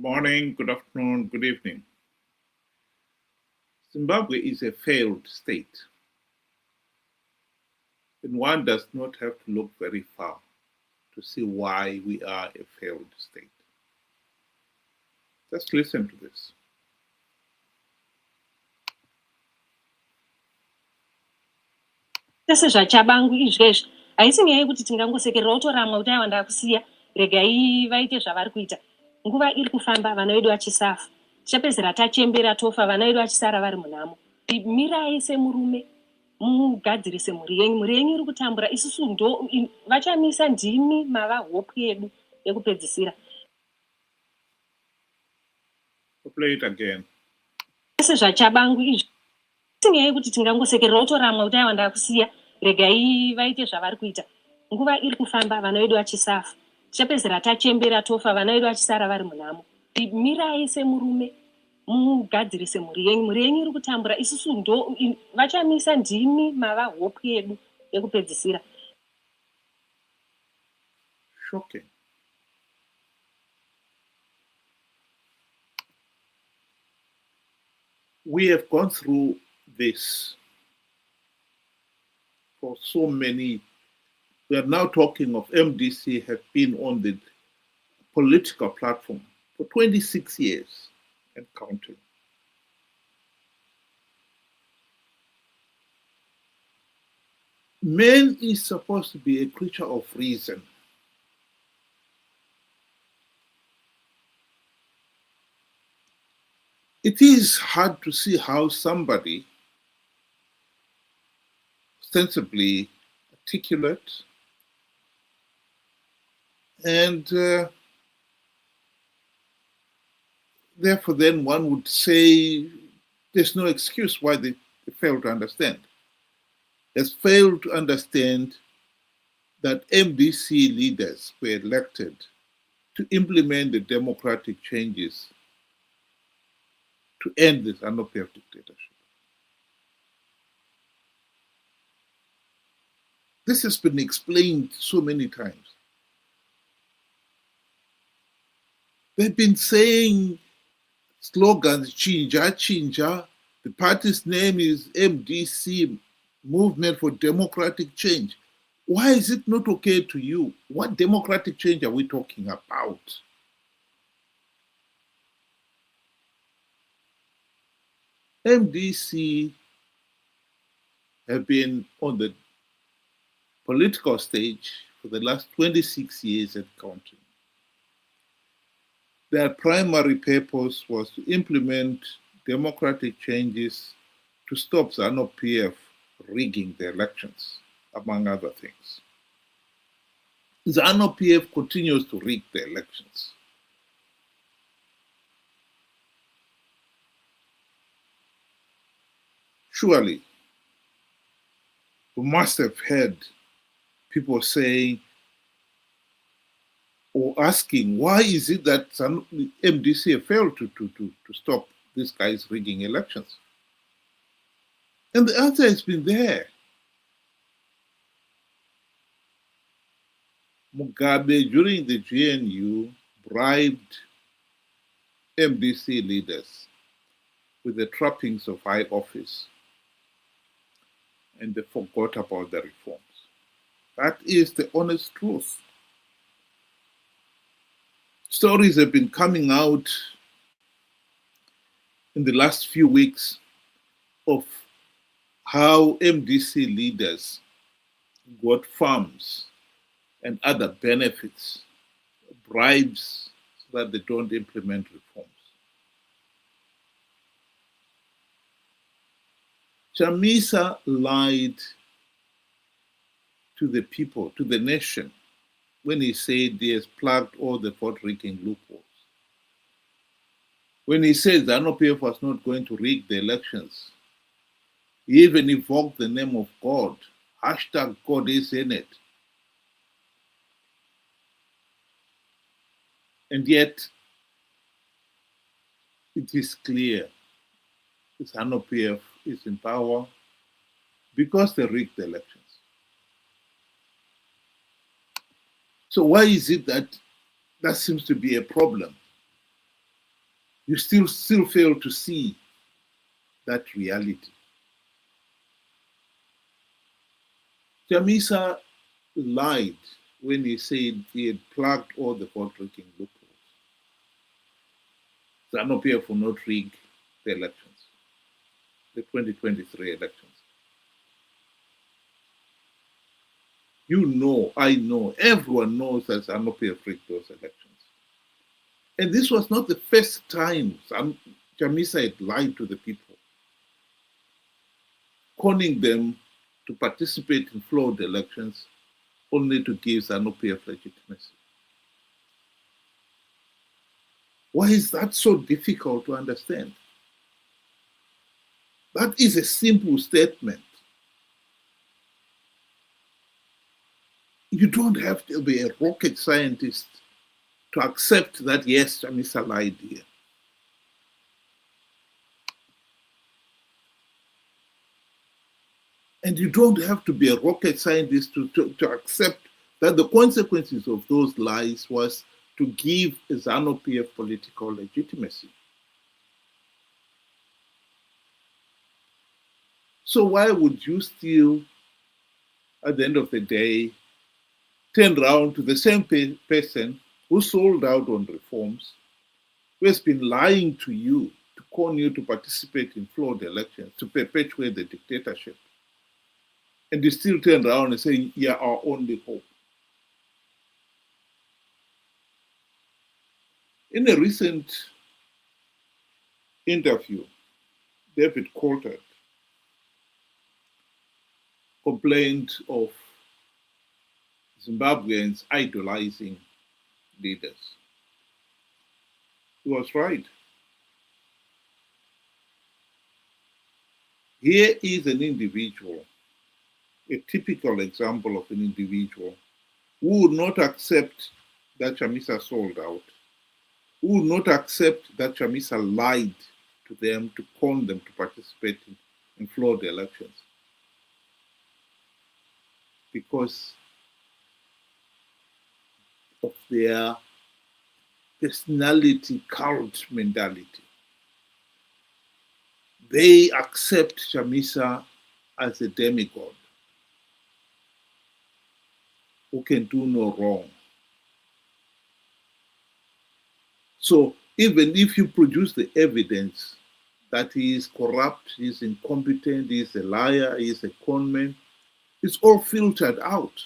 morning, good afternoon, good evening. Zimbabwe is a failed state, and one does not have to look very far to see why we are a failed state. Just listen to this. Tese zvachabangu izvezvi haisi nyaya yekuti tingangosekerera otoramwa kuti aiwa ndakusiya regai vaite zvavari kuita. Nguva iri kufamba vana vedu vachisafa, tichapedzera tachembera tofa vana vedu vachisara vari munhamo. Mirai semurume mugadzirise mhuri yenyu iri kutambura, isusu ndo vachamisa ndimi mava hope yedu yekupedzisira. Play it again. Tese zvachabangu izvi nyaya yekuti tingangosekerera otoramwa kuti aiwa ndakusiya regai vaite zvavari kuita. Nguva iri kufamba vana vedu vachisafa, tichapedzera tachembera tofa vana vedu vachisara vari munhamo. Mirai semurume mugadzirise mhuri yenyu iri kutambura, isusu ndo vachamisa ndimi mava hope yedu yekupedzisira. Shocking. We have gone through this for so many. We are now talking of MDC have been on the political platform for 26 years and counting. Man is supposed to be a creature of reason. It is hard to see how somebody ostensibly articulate and therefore then one would say there's no excuse why they fail to understand. Has failed to understand that MDC leaders were elected to implement the democratic changes to end this Zanu PF dictatorship. This has been explained so many times. They've been saying slogans, Chinja, Chinja. The party's name is MDC, Movement for Democratic Change. Why is it not okay to you? What democratic change are we talking about? MDC have been on the political stage for the last 26 years and counting. Their primary purpose was to implement democratic changes to stop Zanu PF rigging the elections, among other things. Zanu PF continues to rig the elections. Surely, we must have heard people saying or asking, why is it that MDC failed to stop these guys rigging elections? And the answer has been there. Mugabe, during the GNU, bribed MDC leaders with the trappings of high office, and they forgot about the reforms. That is the honest truth. Stories have been coming out in the last few weeks of how MDC leaders got farms and other benefits, bribes, so that they don't implement reforms. Chamisa lied to the people, to the nation, when he said he has plugged all the vote rigging loopholes. When he said Zanu PF was not going to rig the elections, he even invoked the name of God. Hashtag God is in it. And yet, it is clear that Zanu PF is in power because they rigged the elections. So why is it that that seems to be a problem? you still fail to see that reality. Chamisa lied when he said he had plugged all the vote-rigging loopholes. Zanu PF will not rig the elections, the 2023 elections. You know, I know, everyone knows that Zanu PF rigged those elections. And this was not the first time Chamisa had lied to the people, conning them to participate in flawed elections only to give Zanu PF legitimacy. Why is that so difficult to understand? That is a simple statement. You don't have to be a rocket scientist to accept that, yes, Chamisa lied here. And you don't have to be a rocket scientist to accept that the consequences of those lies was to give Zanu PF political legitimacy. So why would you still, at the end of the day, turn around to the same person who sold out on reforms, who has been lying to you to con you to participate in flawed elections, to perpetuate the dictatorship, and you still turn around and say, "Yeah, our only hope"? In a recent interview, David Coltart complained of Zimbabweans idolizing leaders. He was right. Here is an individual, a typical example of an individual who would not accept that Chamisa sold out, who would not accept that Chamisa lied to them to con them to participate in flawed elections, because of their personality cult mentality. They accept Chamisa as a demigod who can do no wrong. So even if you produce the evidence that he is corrupt, he is incompetent, he is a liar, he is a conman, it's all filtered out.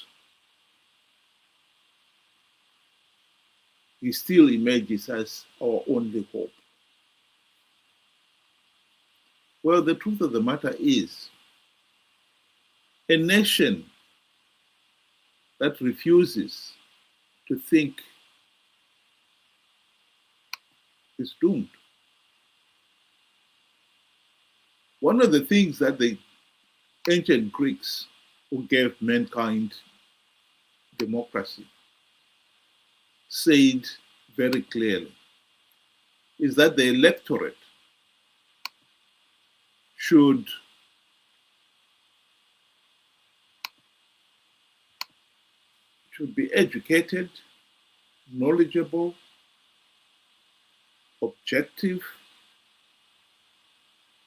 He still emerges as our only hope. Well, the truth of the matter is, a nation that refuses to think is doomed. One of the things that the ancient Greeks, who gave mankind democracy, said very clearly is that the electorate should be educated, knowledgeable, objective,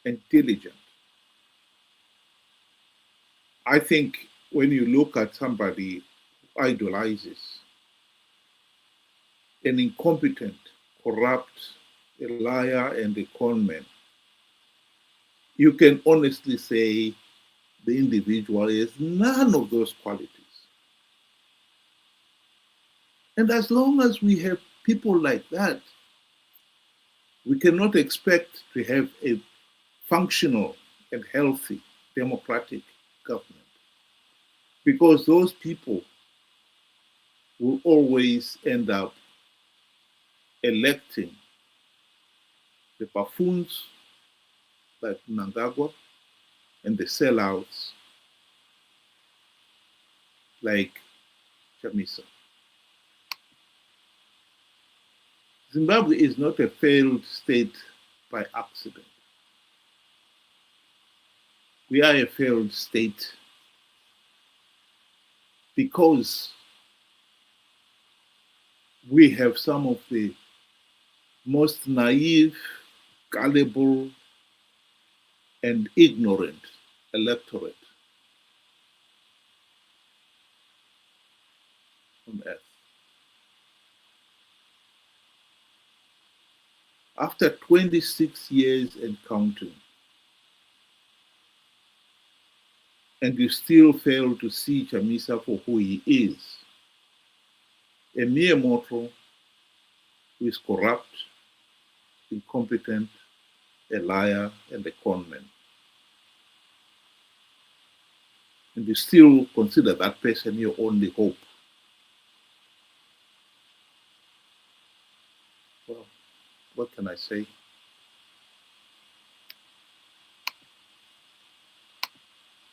and diligent. I think when you look at somebody who idolizes an incompetent, corrupt, a liar, and a conman, you can honestly say the individual has none of those qualities. And as long as we have people like that, we cannot expect to have a functional and healthy democratic government, because those people will always end up electing the buffoons like Mnangagwa and the sellouts like Chamisa. Zimbabwe is not a failed state by accident. We are a failed state because we have some of the most naive, gullible, and ignorant electorate on earth. After 26 years and counting, and you still fail to see Chamisa for who he is, a mere mortal who is corrupt, incompetent, a liar, and a conman. And you still consider that person your only hope. Well, what can I say?